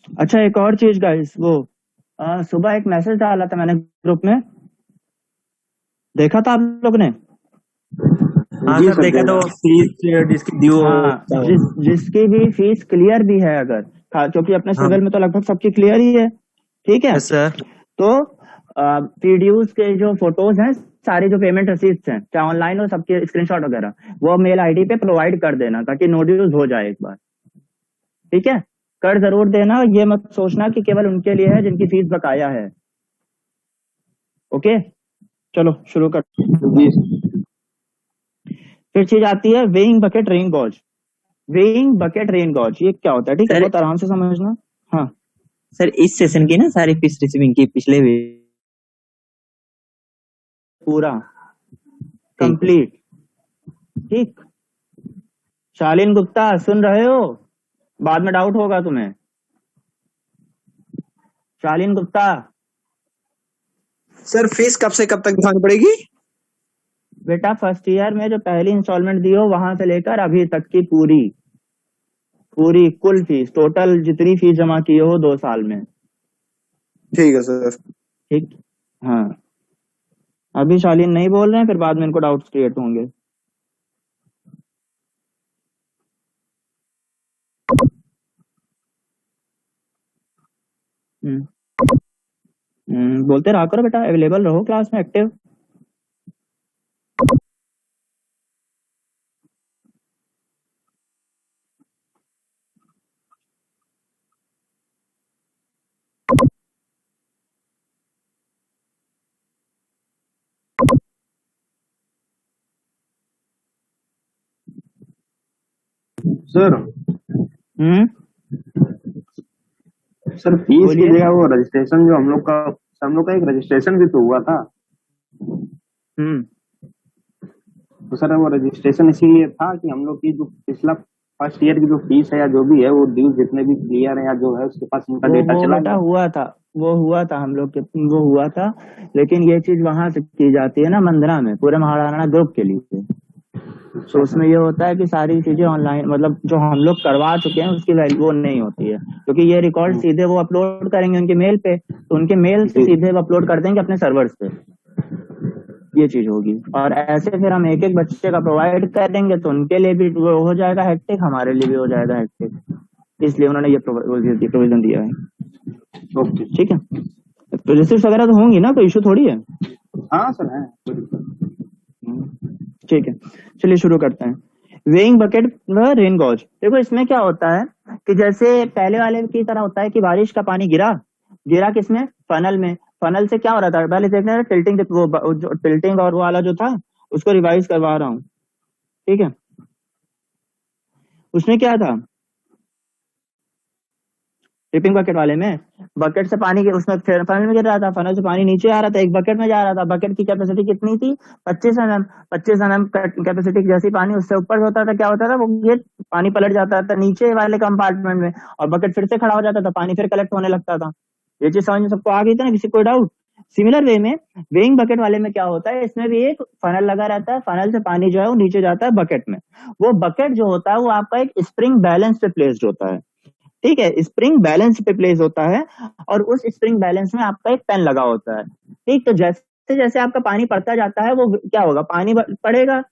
अच्छा एक और चीज गाइस, वो सुबह एक मैसेज डाला था मैंने ग्रुप में, देखा था आप लोग ने? हाँ जी सर, सर देखा तो देखा। फीस जिसकी ड्यू हाँ, होता हो। जिसकी भी फीस क्लियर भी है अगर, क्योंकि अपने हाँ। सिविल में तो लगभग सबकी क्लियर ही है, ठीक है? Yes sir. तो पीडीयूज के जो फोटोज हैं, सारी जो पेमेंट रसीद्स हैं, चाहे ऑनलाइन हो, सबके स्क्रीनशॉट वगैरह, वो मेल आईडी पे प्रोवाइड कर देना ताकि नो ड्यूज हो जाए एक बार, ठीक है? कर जरूर देना, ये मत सोचना कि केवल उनके लिए है जिनकी फीस बकाया है। ओके, चलो शुरू कर। जी फिर चीज आती है weighing bucket rain gauge. Weighing bucket rain gauge ये क्या होता है, ठीक है? सर, बहुत आराम से समझना। हाँ, सर इस सेशन की ना सारी फीस रिसीविंग की पिछले भी। पूरा ठीक है। कंप्लीट, ठीक। शालीन गुप्ता सुन रहे हो? बाद में डाउट होगा तुम्हें। शालीन गुप्ता, सर, फीस कब से कब तक दिखानी पड़ेगी? बेटा फर्स्ट ईयर में जो पहली इंस्टॉलमेंट दी हो वहां से लेकर अभी तक की पूरी पूरी कुल फीस, टोटल जितनी फीस जमा की हो 2 साल में, ठीक है सर। ठीक। हाँ, अभी शालीन नहीं बोल रहे हैं, फिर बाद में इनको डाउट्स क्रिएट होंगे। हम्म बोलते रहा करो बेटा, अवेलेबल रहो क्लास में, एक्टिव। सर हम्म सर फीस की बोलिए। जगह वो रजिस्ट्रेशन जो हम लोग का एक रजिस्ट्रेशन भी तो हुआ था। हम्म तो सर वो रजिस्ट्रेशन इसीलिए था कि हम लोग की जो पिछला फर्स्ट ईयर की जो फीस है या जो भी है वो ड्यू जितने भी क्लियर है या जो है उसके पास उनका डेटा वो चला बेटा गया। हुआ था, वो हुआ था हम लोग के, वो हुआ था। लेकिन ये चीज वहां से की जाती है ना, मंदरा में, पूरे महाराणा ग्रुप के लिए। तो अच्छा सर। उसमें ये होता है कि सारी चीजें ऑनलाइन, मतलब जो हम लोग करवा चुके हैं उसकी वैल्यू वो नहीं होती है, क्योंकि ये रिकॉर्ड हम्म, सीधे वो अपलोड करेंगे उनके मेल पे, तो उनके मेल से जी सीधे वो अपलोड कर देंगे अपने सर्वर्स पे। ये चीज होगी, और ऐसे फिर हम एक एक बच्चे का प्रोवाइड करेंगे तो उनके लिए भी वो हो जाएगा हेक्टिक, हमारे लिए भी हो जाएगा हेक्टिक। इसलिए उन्होंने ये प्रोविजन दिया है, ओके। ठीक है? तो रिसिप्ट वगैरह तो होंगी ना, कोई इशू थोड़ी है। हाँ सर है। ठीक है, चलिए शुरू करते हैं। वेइंग बकेट रेन गॉज, देखो इसमें क्या होता है कि जैसे पहले वाले की तरह होता है कि बारिश का पानी गिरा, गिरा किसमें? फनल में। फनल से क्या हो रहा था पहले देखना, टिल्टिंग, वो जो टिल्टिंग और वो वाला जो था, उसको रिवाइज करवा रहा हूँ, ठीक है? उसमें क्या था, टिपिंग बकेट वाले में, बकेट से पानी उसमें फनल में गिर रहा था, फनल से पानी नीचे आ रहा था, एक बकेट में जा रहा था। बकेट की कैपेसिटी कितनी थी? 25 mm। 25 mm कैपेसिटी जैसी पानी उससे ऊपर होता था, क्या होता था, वो ये पानी पलट जाता था नीचे वाले कंपार्टमेंट में, और बकेट फिर से खड़ा हो जाता था, पानी फिर कलेक्ट होने लगता था। ये चीज समझ में सबको आ गई थी ना, किसी कोई डाउट? सिमिलर वे में वेइंग बकेट वाले में क्या होता है, इसमें भी एक फनल लगा रहता है, फनल से पानी जो है वो नीचे जाता है बकेट में। वो बकेट जो होता है वो आपका एक स्प्रिंग बैलेंस पे प्लेस्ड होता है, ठीक है? स्प्रिंग बैलेंस पे प्लेस होता है, और उस स्प्रिंग बैलेंस में आपका एक पेन लगा होता है, ठीक। तो जैसे जैसे आपका पानी पड़ता जाता है, वो क्या होगा, पानी पड़ेगा,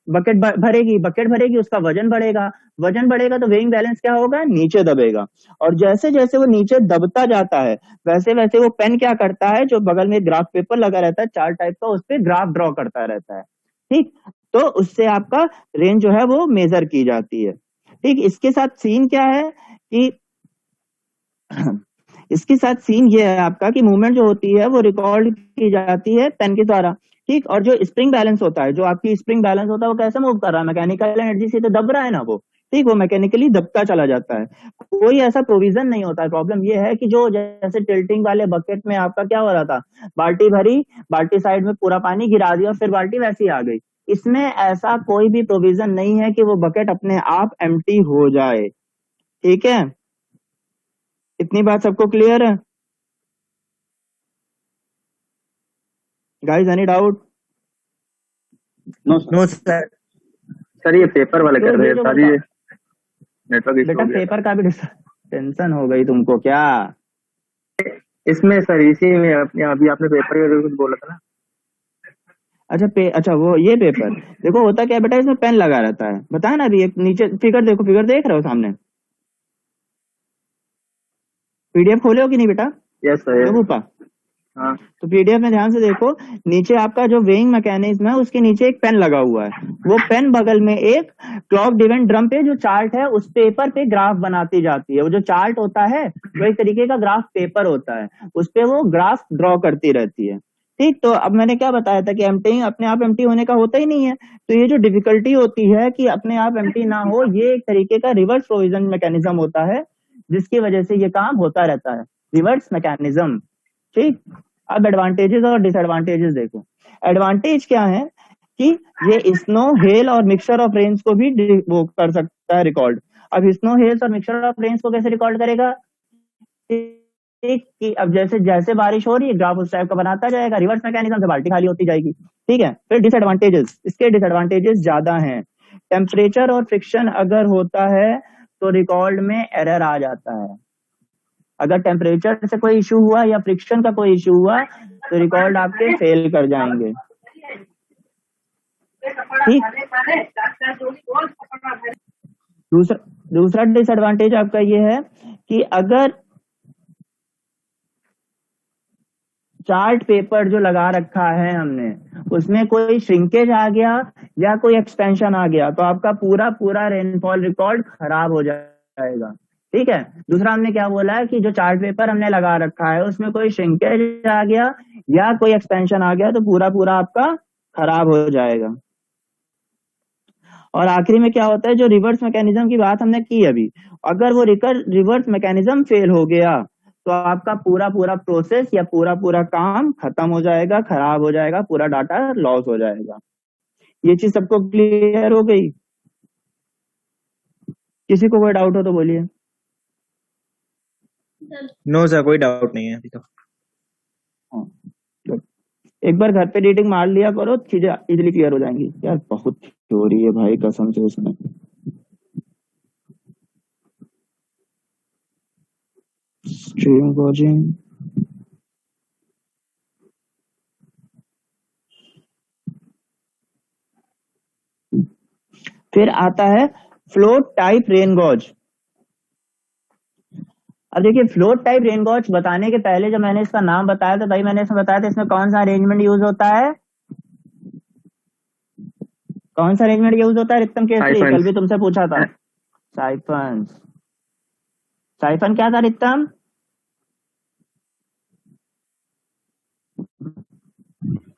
बकेट भरेगी, बकेट भरेगी, उसका वजन बढ़ेगा, वजन बढ़ेगा तो वेइंग बैलेंस क्या होगा, नीचे दबेगा। और जैसे जैसे वो नीचे दबता जाता है, वैसे वैसे वो पेन क्या करता है, जो बगल में ग्राफ पेपर लगा रहता है चार्ट टाइप का, उस पर ग्राफ ड्रॉ करता रहता है, ठीक। तो उससे आपका रेंज जो है वो मेजर की जाती है, ठीक। इसके साथ सीन क्या है कि इसके साथ सीन ये है आपका कि मूवमेंट जो होती है वो रिकॉर्ड की जाती है पेन के द्वारा, ठीक। और जो स्प्रिंग बैलेंस होता है, जो आपकी स्प्रिंग बैलेंस होता है, वो कैसे मूव कर रहा है, मैकेनिकल एनर्जी से तो दब रहा है ना वो, ठीक। वो मैकेनिकली दबता चला जाता है, कोई ऐसा प्रोविजन नहीं होता है। प्रॉब्लम ये है कि जो जैसे टिल्टिंग वाले बकेट में आपका क्या हो रहा था, बाल्टी भरी, बाल्टी साइड में पूरा पानी गिरा दिया, फिर बाल्टी वैसी आ गई। इसमें ऐसा कोई भी प्रोविजन नहीं है कि वो बकेट अपने आप एम्प्टी हो जाए, ठीक है? इतनी बात सबको क्लियर है guys? Any doubt? No sir. No sir. Sir ये पेपर वाले तो कर रहे ये हैं जो सारी, बता, नेटवर्क इशू बेटा हो गया था। पेपर का भी टेंशन हो गई तुमको क्या? इसमें सर इसी में अभी आपने पेपर के कुछ बोला था ना। अच्छा वो ये पेपर देखो होता क्या है बेटा, इसमें पेन लगा रहता है, बताया ना अभी। एक नीचे फिगर देखो, फिगर देख रहे हो सामने? पीडीएफ खोले हो कि नहीं बेटा? Yes sir. रूपा, हाँ तो पीडीएफ में ध्यान से देखो, नीचे आपका जो वेइंग मैकेनिज्म है उसके नीचे एक पेन लगा हुआ है। वो पेन बगल में एक क्लॉक डिवेंट ड्रम पे जो चार्ट है उस पेपर पे ग्राफ बनाती जाती है। वो जो चार्ट होता है वो एक तरीके का ग्राफ पेपर होता है, उस पे वो ग्राफ ड्रॉ करती रहती है। ठीक, तो अब मैंने क्या बताया था कि एम्प्टी अपने आप एम्प्टी होने का होता ही नहीं है। तो ये जो डिफिकल्टी होती है कि अपने आप एम्प्टी ना हो, ये एक तरीके का रिवर्स प्रोविजन मैकेनिज्म होता है, जिसकी वजह से ये काम होता रहता है, रिवर्स मैकेनिज्म। ठीक, अब एडवांटेजेस और डिसएडवांटेजेस देखो। एडवांटेज क्या है कि ये स्नो हेल और मिक्सचर ऑफ रेन्स को भी वो कर सकता है रिकॉर्ड। अब स्नो हेल्स और मिक्सचर ऑफ रेन्स को कैसे रिकॉर्ड करेगा? ठीक, कि अब जैसे जैसे बारिश हो रही है ग्राफ उस टाइप का बनाता जाएगा, रिवर्स मैकेनिज्म से बाल्टी खाली होती जाएगी। ठीक है, फिर डिसएडवांटेजेस, इसके डिसएडवांटेजेस ज्यादा हैं। टेम्परेचर और फ्रिक्शन अगर होता है तो रिकॉर्ड में एरर आ जाता है। अगर टेम्परेचर से कोई इशू हुआ या फ्रिक्शन का कोई इशू हुआ तो रिकॉर्ड आपके फेल कर जाएंगे। ठीक, दूसरा डिसएडवांटेज आपका ये है कि अगर चार्ट पेपर जो लगा रखा है हमने उसमें कोई श्रिंकेज आ गया या कोई एक्सपेंशन आ गया तो आपका पूरा पूरा रेनफॉल रिकॉर्ड खराब हो जाएगा। ठीक है, दूसरा हमने क्या बोला है कि जो चार्ट पेपर हमने लगा रखा है उसमें कोई श्रिंकेज आ गया या कोई एक्सपेंशन आ गया तो पूरा पूरा आपका खराब हो जाएगा। और आखिरी में क्या होता है, जो रिवर्स मैकेनिज्म की बात हमने की अभी, अगर वो रिवर्स मैकेनिज्म फेल हो गया तो आपका पूरा पूरा प्रोसेस या पूरा पूरा काम खत्म हो जाएगा, खराब हो जाएगा, पूरा डाटा लॉस हो जाएगा। ये चीज सबको क्लियर हो गई? किसी को कोई डाउट हो तो बोलिए। नो सर, कोई डाउट नहीं है अभी तो। हाँ, तो एक बार घर पे रीडिंग मार लिया करो, चीजें इजीली क्लियर हो जाएंगी। यार बहुत थ्योरी है भाई कसम से उसमें। स्ट्रीम वॉचिंग, फिर आता है फ्लोट टाइप रेन गॉज। अब देखिए फ्लोट टाइप रेन गॉज बताने के पहले जब मैंने इसका नाम बताया तो भाई मैंने इसमें बताया था इसमें कौन सा अरेंजमेंट यूज होता है, कौन सा अरेंजमेंट यूज होता है रित्तम केसरी? कल भी तुमसे पूछा था। साइफन, साइफन क्या था रित्तम?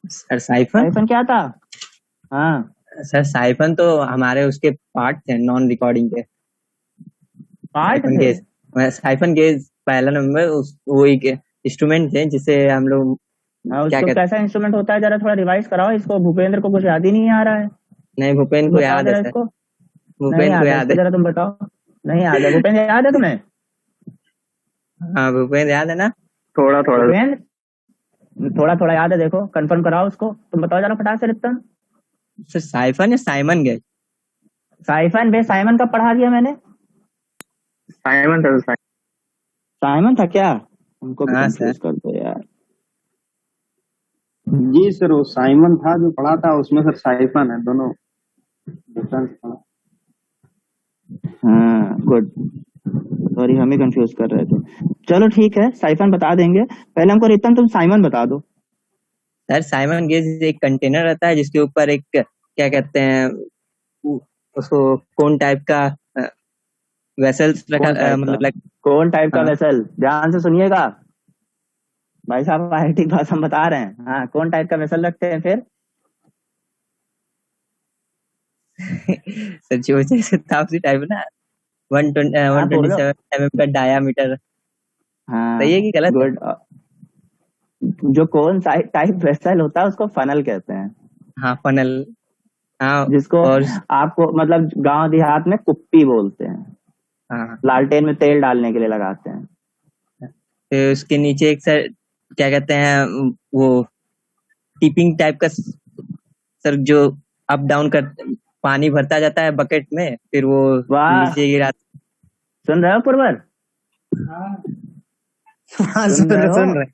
सर साइफन, साइफन क्या था? हाँ सर साइफन तो हमारे उसके पार्ट थे, नॉन रिकॉर्डिंग के पार्ट साइफन थे। के। साइफन के पहला नंबर वो एक इंस्ट्रूमेंट थे जिसे हम लोग क्या उसको कहते। कैसा इंस्ट्रूमेंट होता है जरा थोड़ा रिवाइज कराओ इसको, भूपेंद्र को कुछ याद ही नहीं आ रहा है। नहीं, भूपेन को बताओ याद है जरा सर, इसको। नहीं भूपेन को याद है याद इसको, है। जरा तुम बताओ। नहीं याद है भूपेंद्र, याद है तुम्हें? हाँ भूपेन याद है ना। थोड़ा थोड़ा भूपेंद्र थोड़ा थोड़ा याद है, देखो कंफर्म कराओ उसको। तुम बताओ जरा फटाक से रित्तम। सर साइफन या साइमन गए? साइफन बे साइमन कब पढ़ा दिया मैंने? साइमन था सर। साइमन था क्या? हमको भी हाँ कंफ्यूज सर। कर दो यार। जी सर, वो साइमन था जो पढ़ा था, उसमें सर साइफन है, दोनों डिफरेंस था। हाँ गुड, सॉरी हम ही कंफ्यूज कर रहे थे। चलो ठीक है, साइफन बता देंगे। पहले हमको रित्तम तुम साइमन बता दो। सर साइमन गेज एक कंटेनर रहता है जिसके ऊपर एक क्या कहते हैं उसको कोन टाइप का वेसल्स रखा, मतलब कौन टाइप का हाँ। वेसल? ध्यान से सुनिएगा भाई साहब, आईआईटी क्लास हम बता रहे हैं। हाँ, कौन टाइप का वेसल रखते हैं फिर? सर जो जैसे था उसी टाइप ना, 127 mm का डायामीटर। हाँ सही है कि गलत है? गुड। जो कौन टाइप वेसल होता है उसको फनल कहते हैं। हाँ फनल। हाँ जिसको और आपको मतलब गांव देहात में कुप्पी बोलते हैं, हाँ लालटेन में तेल डालने के लिए लगाते हैं। फिर उसके नीचे एक सर क्या कहते हैं वो टिपिंग टाइप का सर, जो अप डाउन कर पानी भरता जाता है बकेट में, फिर वो वाह, नीचे गिरा। सुन रहे हो पुरवर? हाँ सुन रहे हो? सुन रहे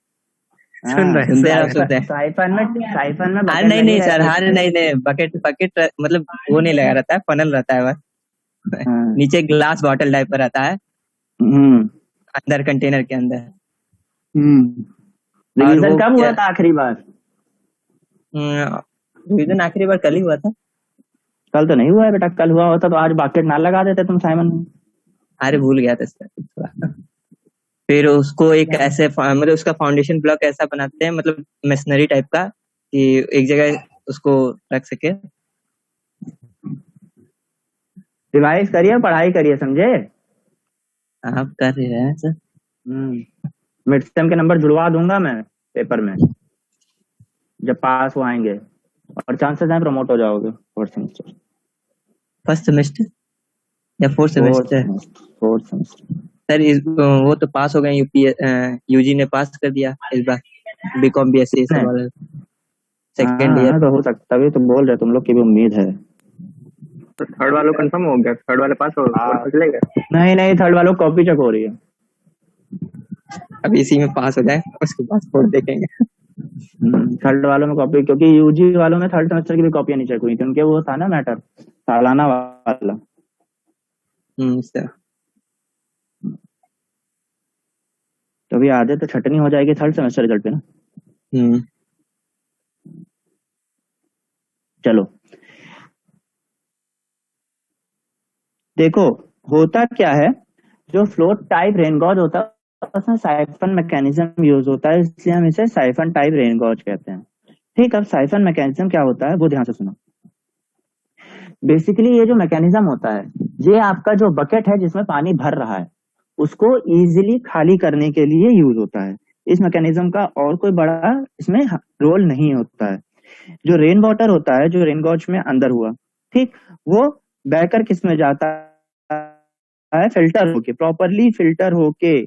हाँ, सुनते हैं आप सुनते हैं। साइफन में अरे बकेट नहीं लगी नहीं सर, रहती हाँ है। नहीं बकेट बकेट मतलब वो नहीं लगा रहता है, फनल रहता है बस। हाँ, नीचे ग्लास बॉटल टाइप पर रहता है हम्म अंदर कंटेनर के अंदर। और रिवीजन वो कब हुआ क्या था आखिरी बार? रिवीजन आखिरी बार कल ही हुआ था। कल तो नहीं हुआ है बेटा, कल हुआ होता तो आज बकेट ना लगा देते तुम साइमन में। अरे भूल गया था सर थोड़ा। फिर उसको एक ऐसे मतलब उसका फाउंडेशन ब्लॉक ऐसा बनाते हैं, मतलब मशीनरी टाइप का, कि एक जगह उसको रख सके। रिवाइज करिए, पढ़ाई करिए, समझे? आप कर रहे हैं सर? मिड सेम के नंबर जुड़वा दूंगा मैं पेपर में जब पास हो आएंगे, और चांसेस हैं प्रमोट हो जाओगे फोर्थ सेमेस्टर। फर्स्ट सेमेस्टर या fourth semester? Fourth semester. Sir वो तो पास हो गए, यूजी ने पास कर दिया इस बार, बीकॉम बीएससी सब वाले सेकेंड ईयर। हाँ तो हो सकता, तभी तो बोल रहे तुम लोग की भी उम्मीद है। तो थर्ड वालों कंफर्म हो गया, थर्ड वाले पास हो हाँ। चलेगा। नहीं थर्ड वालों कॉपी चेक हो रही है। अब इसी में पास हो जाए उसके बाद फोर्थ देखेंगे। थर्ड वालों में कॉपी, क्योंकि यूजी वालों में थर्ड सेमेस्टर की भी कॉपियां नहीं चेक हुई थी, उनके वो था ना मैटर सालाना वाला। सर तो अभी आधे तो छटनी हो जाएगी थर्ड सेमेस्टर रिजल्ट पे ना। चलो देखो, होता क्या है, जो फ्लोट टाइप रेन गॉज होता है उसमें साइफन मैकेनिज्म यूज होता है, इसलिए हम इसे साइफन टाइप रेन गॉज कहते हैं। ठीक, अब साइफन मैकेनिज्म क्या होता है वो ध्यान से सुनो। बेसिकली ये जो मैकेनिज्म होता है, ये आपका जो बकेट है जिसमें पानी भर रहा है उसको इजीली खाली करने के लिए यूज होता है। इस मैकेनिज्म का और कोई बड़ा इसमें रोल नहीं होता है। जो रेन वाटर होता है, जो रेन गॉज में अंदर हुआ, ठीक, वो बहकर किस में जाता है, फिल्टर होके, प्रॉपरली फिल्टर होके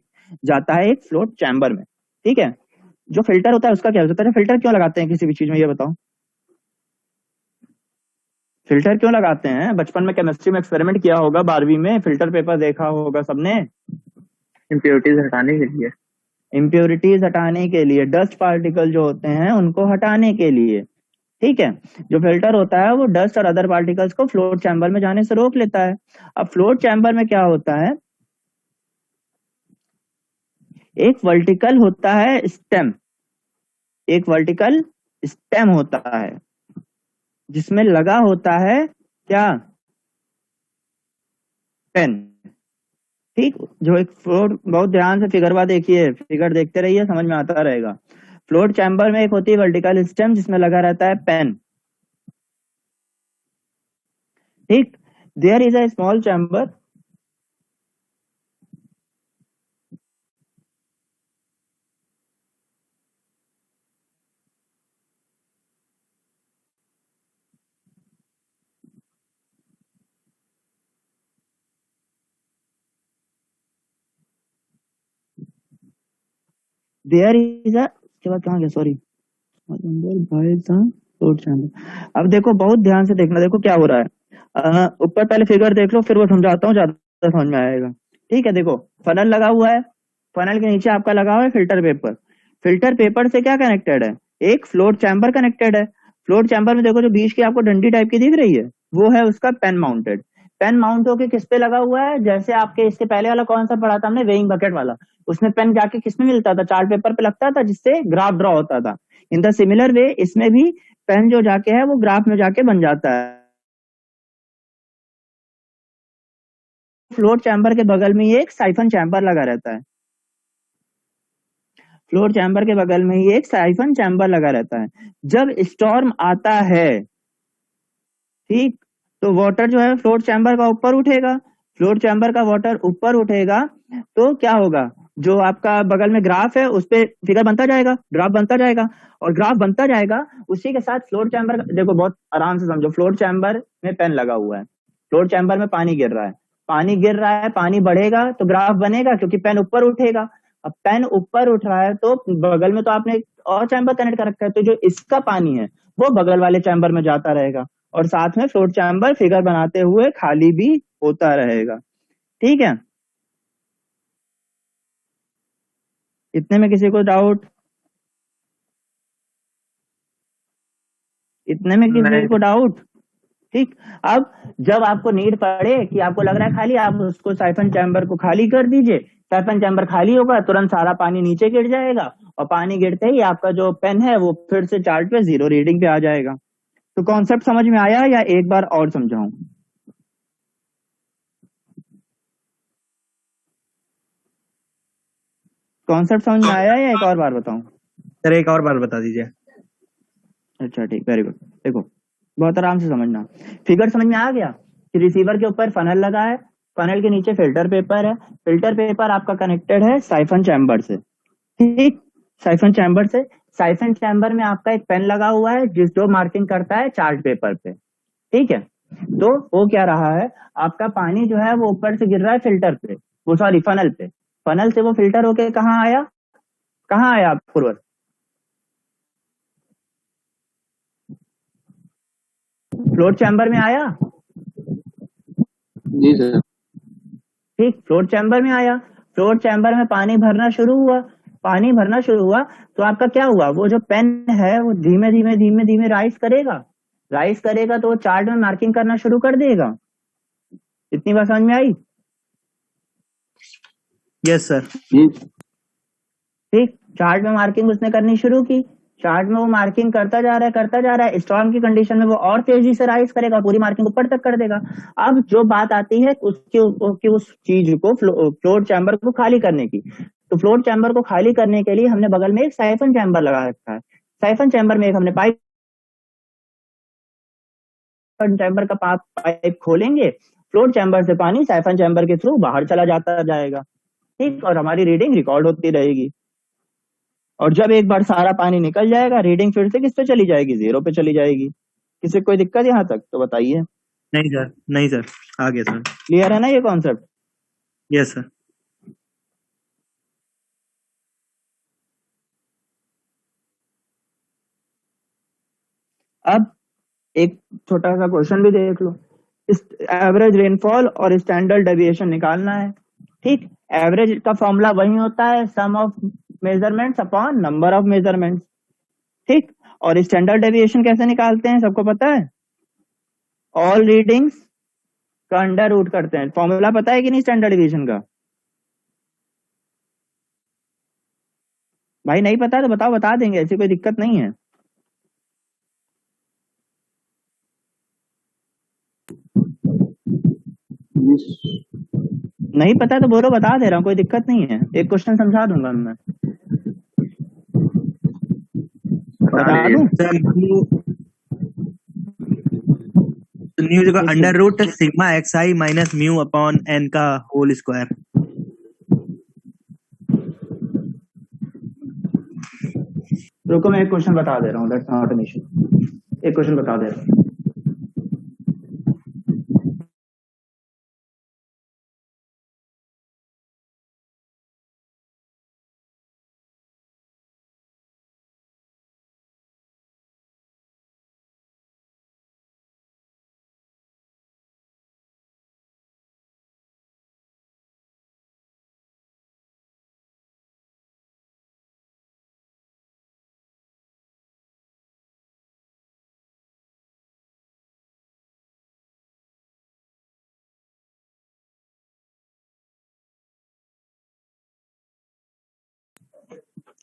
जाता है एक फ्लोट चैम्बर में। ठीक है, जो फिल्टर होता है उसका क्या होता है? फिल्टर क्यों लगाते हैं किसी भी चीज में, ये बताओ? फिल्टर क्यों लगाते हैं? बचपन में केमिस्ट्री में एक्सपेरिमेंट किया होगा, 12वीं में फिल्टर पेपर देखा होगा सबने। इम्प्योरिटीज हटाने के लिए। इम्प्योरिटीज हटाने के लिए, डस्ट पार्टिकल जो होते हैं उनको हटाने के लिए। ठीक है, जो फिल्टर होता है वो डस्ट और अदर पार्टिकल्स को फ्लोट चैम्बर में जाने से रोक लेता है। अब फ्लोट चैम्बर में क्या होता है, एक वर्टिकल होता है स्टेम, एक वर्टिकल स्टेम होता है जिसमें लगा होता है क्या, पेन। ठीक, जो एक फ्लोट, बहुत ध्यान से फिगरवा देखिए, फिगर देखते रहिए, समझ में आता रहेगा। फ्लोट चैम्बर में एक होती है वर्टिकल स्टेम जिसमें लगा रहता है पेन। ठीक, there is a small chamber, there is a, उसके बाद कहाँ गया, सॉरी, फ्लोट चैम्बर। अब देखो बहुत ध्यान से देखना, देखो क्या हो रहा है। ऊपर पहले फिगर देख लो, फिर वो समझाता हूँ, ज्यादा समझ में आएगा। ठीक है, देखो फनल लगा हुआ है, फनल के नीचे आपका लगा हुआ है फिल्टर पेपर। फिल्टर पेपर से क्या कनेक्टेड है, एक फ्लोट चैम्बर कनेक्टेड है। फ्लोट चैम्बर में देखो जो बीच की आपको डंडी टाइप की दिख रही है, वो है उसका पेन माउंटेड। पेन माउंट होके किस पे लगा हुआ है, जैसे आपके इसके पहले वाला कौन सा पढ़ा था हमने, वेइंग बकेट वाला, उसमें पेन जाके किस में मिलता था, चार्ट पेपर पे लगता था जिससे ग्राफ ड्रॉ होता था। इन द सिमिलर वे इसमें भी पेन जो जाके है वो ग्राफ में जाके बन जाता है। फ्लोट चैम्बर के बगल में ही एक साइफन चैम्बर लगा रहता है, फ्लोट चैम्बर के बगल में ही एक साइफन चैम्बर लगा रहता है। जब स्टॉर्म आता है, ठीक, तो वाटर जो है फ्लोट चैम्बर का ऊपर उठेगा, फ्लोट चैम्बर का वाटर ऊपर उठेगा तो क्या होगा, जो आपका बगल में ग्राफ है उस पे फिगर बनता जाएगा, ग्राफ बनता जाएगा, और ग्राफ बनता जाएगा उसी के साथ फ्लोट चैम्बर। देखो बहुत आराम से समझो, फ्लोट चैम्बर में पेन लगा हुआ है, फ्लोट चैम्बर में पानी गिर रहा है, पानी गिर रहा है, पानी बढ़ेगा तो ग्राफ बनेगा क्योंकि पेन ऊपर उठेगा। अब पेन ऊपर उठ रहा है तो बगल में तो आपने एक और चैम्बर कनेक्ट कर रखा है, तो जो इसका पानी है वो बगल वाले चैम्बर में जाता रहेगा, और साथ में फ्लोट चैम्बर फिगर बनाते हुए खाली भी होता रहेगा। ठीक है, इतने में किसी को डाउट? इतने में किसी नहीं। को डाउट? ठीक। अब जब आपको नीड पड़े कि आपको लग रहा है खाली, आप उसको साइफन चैम्बर को खाली कर दीजिए। साइफन चैम्बर खाली होगा, तुरंत सारा पानी नीचे गिर जाएगा, और पानी गिरते ही आपका जो पेन है वो फिर से चार्ट पे 0 रीडिंग पे आ जाएगा। तो कॉन्सेप्ट समझ में आया या एक बार और समझाऊं? कॉन्सेप्ट समझ में आया या एक और बार बताऊं? सर एक और बार बता दीजिए। अच्छा ठीक, वेरी गुड। देखो बहुत आराम से समझना। फिगर समझ में आ गया कि रिसीवर के ऊपर फनल लगा है, फनल के नीचे फिल्टर पेपर है, फिल्टर पेपर आपका कनेक्टेड है साइफन चैम्बर से। ठीक, साइफन चैम्बर से। साइफन चैम्बर में आपका एक पेन लगा हुआ है जिस जो मार्किंग करता है चार्ट पेपर पे। ठीक है, तो वो क्या रहा है, आपका पानी जो है वो ऊपर से गिर रहा है फिल्टर पे, वो सॉरी फनल पे। फनल से वो फिल्टर होके कहाँ आया, कहाँ आया पूर्वज? फ्लोट चैम्बर में आया। जी सर। ठीक, फ्लोट चैम्बर में आया। फ्लोट चैम्बर में पानी भरना शुरू हुआ, पानी भरना शुरू हुआ तो आपका क्या हुआ, वो जो पेन है वो धीमे धीमे धीमे धीमे राइज करेगा, राइज करेगा तो वो चार्ट में मार्किंग करना शुरू कर देगा। इतनी बात समझ में आई? Yes sir. जी। ठीक, चार्ट में मार्किंग उसने करनी शुरू की, चार्ट में वो मार्किंग करता जा रहा है, करता जा रहा है। स्टॉर्म की कंडीशन में वो और तेजी से राइज करेगा, पूरी मार्किंग ऊपर तक कर देगा। अब जो बात आती है उसकी उस चीज को फ्लोट चैम्बर को खाली करने की, तो फ्लोट चैम्बर को खाली करने के लिए हमने बगल में एक साइफन चैम्बर लगा रखा है। साइफन चैम्बर में एक हमने पाइप, चैम्बर का पाइप खोलेंगे, फ्लोट चैम्बर से पानी साइफन चैम्बर के थ्रू बाहर चला जाता जाएगा। ठीक, और हमारी रीडिंग रिकॉर्ड होती रहेगी। और जब एक बार सारा पानी निकल जाएगा, रीडिंग फिर से किस पे चली जाएगी, 0 पे चली जाएगी। किसी को कोई दिक्कत यहाँ तक तो बताइए। नहीं सर, नहीं सर, आ गया सर। क्लियर है ना ये कॉन्सेप्ट? Yes sir. अब एक छोटा सा क्वेश्चन भी देख लो। एवरेज रेनफॉल और स्टैंडर्ड डेविएशन निकालना है। ठीक, एवरेज का फॉर्मूला वही होता है, sum of measurements upon number of measurements. ठीक, और स्टैंडर्ड डेविएशन कैसे निकालते हैं सबको पता है? ऑल रीडिंग्स का अंडर रूट करते हैं। फॉर्मूला पता है कि नहीं स्टैंडर्ड डेविएशन का? भाई नहीं पता तो बताओ, बता देंगे, ऐसी कोई दिक्कत नहीं है। नहीं पता तो बोलो, बता दे रहा हूँ, कोई दिक्कत नहीं है। एक क्वेश्चन समझा दूंगा मैं, बता दूं? सर न्यू का अंडर रूट सिग्मा एक्स आई माइनस म्यू अपॉन एन का होल स्क्वायर। रुको मैं एक क्वेश्चन बता दे रहा हूँ, दैट्स नॉट एन इशू। एक क्वेश्चन बता दे रहा हूँ।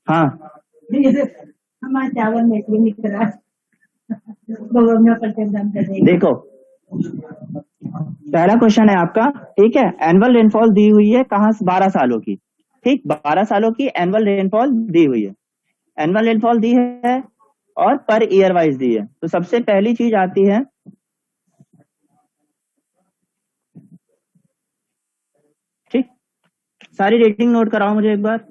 हाँ देखो, पहला क्वेश्चन है आपका, ठीक है। एनुअल रेनफॉल दी हुई है कहाँ से, 12 सालों की। ठीक, 12 सालों की एनुअल रेनफॉल दी हुई है, एनुअल रेनफॉल दी है और पर ईयर वाइज दी है। तो सबसे पहली चीज आती है, ठीक, सारी रेटिंग नोट कराओ मुझे एक बार।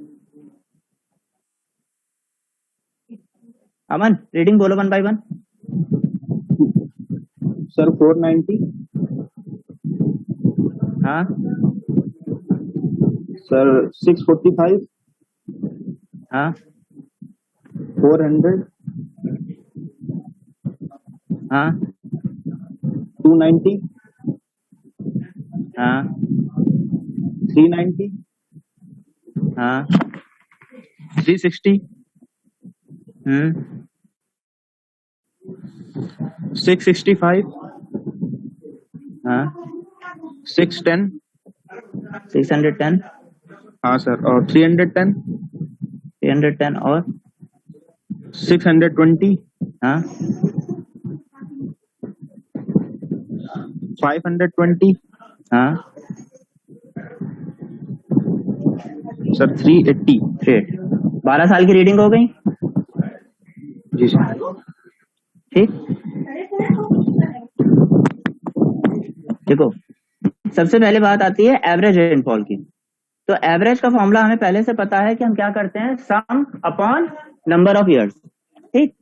अमन रीडिंग बोलो 1 by 1। सर 490। हाँ सर 645। हाँ 400। हाँ 290। हाँ 390। हाँ 360, 665, हाँ 610, 610, हाँ सर, और 310, 310 और 620, हाँ 520, हाँ सर 380। 12 साल की रीडिंग हो गई। जी सर। ठीक, देखो सबसे पहले बात आती है एवरेज रेनफॉल की। तो एवरेज का फॉर्मूला हमें पहले से पता है कि हम क्या करते हैं, सम अपॉन नंबर ऑफ ईयर्स। ठीक,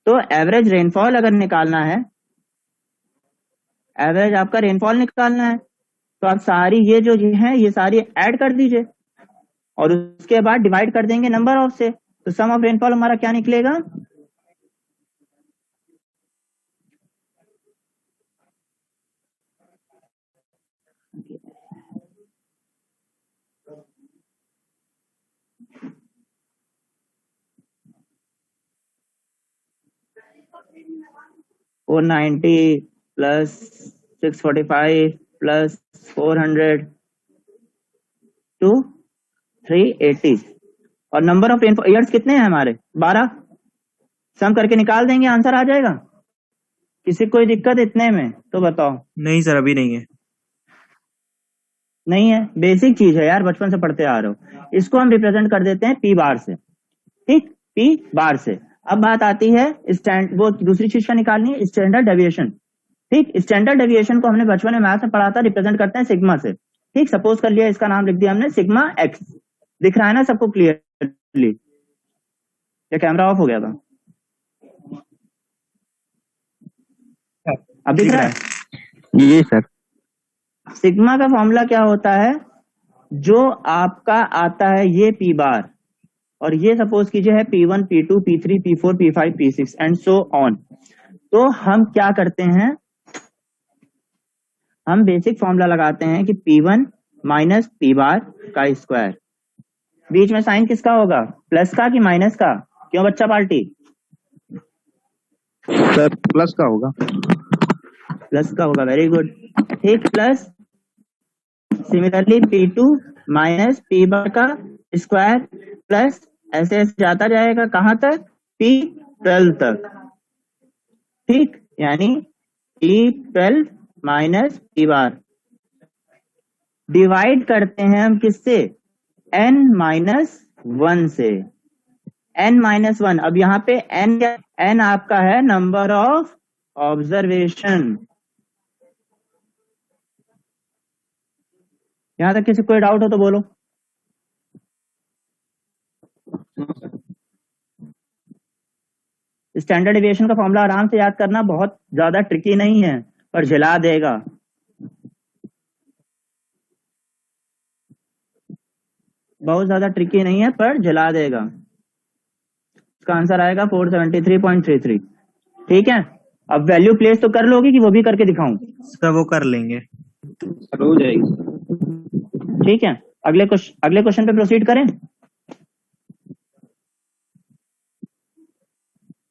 तो एवरेज रेनफॉल अगर निकालना है, एवरेज आपका रेनफॉल निकालना है, तो आप सारी ये जो है ये सारी ऐड कर दीजिए और उसके बाद डिवाइड कर देंगे नंबर ऑफ से। तो सम ऑफ रेनफॉल हमारा क्या निकलेगा, फोर 490 प्लस 645 प्लस 400 टू 380 और नंबर ऑफ ईयर्स कितने हैं हमारे 12। सम करके निकाल देंगे, आंसर आ जाएगा। किसी को कोई दिक्कत इतने में तो बताओ। नहीं सर, अभी नहीं है। नहीं है, बेसिक चीज है यार, बचपन से पढ़ते आ रहे हो। इसको हम रिप्रेजेंट कर देते हैं पी बार से। ठीक, पी बार से। अब बात आती है वो दूसरी चीज का निकालनी है, स्टैंडर्ड डेविएशन। ठीक, स्टैंडर्ड डेविएशन को हमने बचपन में मैथ में पढ़ा था, रिप्रेजेंट करते हैं सिग्मा से। ठीक, सपोज कर लिया इसका नाम लिख दिया हमने सिग्मा एक्स। दिख रहा है ना सबको क्लियरली? या कैमरा ऑफ हो गया था? अब दिख रहा है? ये सर। सिग्मा का फॉर्मूला क्या होता है, जो आपका आता है ये पी बार, और ये सपोज कीजिए है P1, P2, P3, P4, P5, P6 and so on. तो हम क्या करते हैं, हम बेसिक फॉर्मूला लगाते हैं कि P1 माइनस पी बार का स्क्वायर। बीच में साइन किसका होगा, प्लस का कि माइनस का? क्यों बच्चा पार्टी? सर प्लस का होगा। प्लस का होगा, वेरी गुड। ठीक, plus similarly P2 minus P बार का स्क्वायर प्लस ऐसे ऐसे जाता जाएगा कहां तक, P12 तक। ठीक, यानी P12 माइनस पी बार डिवाइड करते हैं हम किससे, n माइनस 1 से। n माइनस 1, अब यहाँ पे n आपका है नंबर ऑफ ऑब्जर्वेशन। यहां तक किसी कोई डाउट हो तो बोलो। स्टैंडर्ड डेविएशन का फॉर्मूला आराम से याद करना, बहुत ज्यादा ट्रिकी नहीं है पर झिला देगा। बहुत ज्यादा ट्रिकी नहीं है पर झिला देगा। इसका आंसर आएगा 473.33। ठीक है, अब वैल्यू प्लेस तो कर लोगे कि वो भी करके दिखाऊं? सर वो कर लेंगे। सर हो जाएगी। ठीक है, अगले क्वेश्चन पे प्रोसीड करें।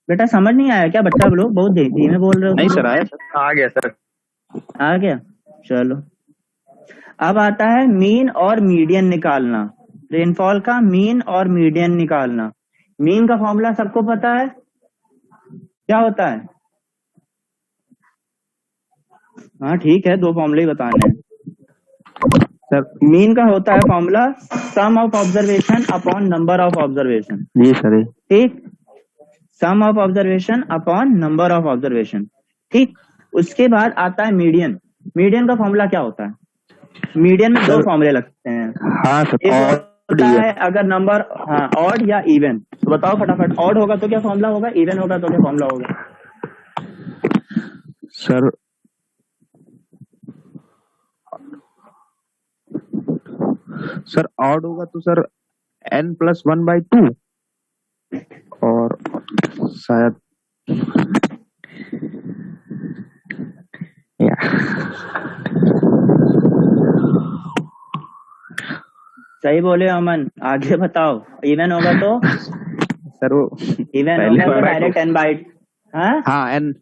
बेटा समझ नहीं आया क्या? बच्चा लोग बहुत धीमे बोल रहे हो। नहीं सर, आया सर, आ गया सर। आ गया, चलो। अब आता है मीन और मीडियन निकालना। रेनफॉल का मीन और मीडियन निकालना। मीन का फॉर्मूला सबको पता है, क्या होता है? हाँ ठीक है, दो फॉर्मूले ही बताने हैं सर। मीन का होता है formula sum of observation upon number of observation. जी सर। ठीक, sum of observation upon number of observation. ठीक, उसके बाद आता है मीडियन। मीडियन का फॉर्मूला क्या होता है? मीडियन में दो फॉर्मूले लगते हैं। हाँ सर, एक होता है अगर नंबर ऑड या इवन। तो बताओ फटाफट, ऑड होगा तो क्या फॉर्मूला होगा, इवन होगा तो क्या फॉर्मूला होगा? सर ऑड होगा तो सर n+1/2 और शायद सही बोले अमन, आगे बताओ। इवन होगा तो सर वो इवन पहले होगा तो वाला- डायरेक्ट n बाई हाँ हाँ एन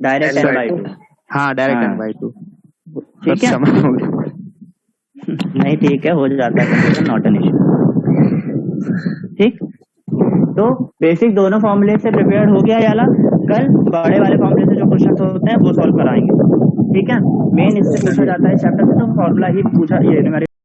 डायरेक्ट n बाई 2। हाँ डायरेक्ट हाँ। एन बाई 2 ठीक है। समझ हो गया। नहीं ठीक है, हो जाता है, नॉट एन इशू। ठीक, तो बेसिक दोनों फॉर्मूले से प्रिपेयर हो गया याला। कल बड़े वाले फॉर्मूले से जो क्वेश्चन होते हैं वो सॉल्व कराएंगे। ठीक है, मेन इससे पूछा जाता है चैप्टर से, तो फॉर्मूला ही पूछा, ये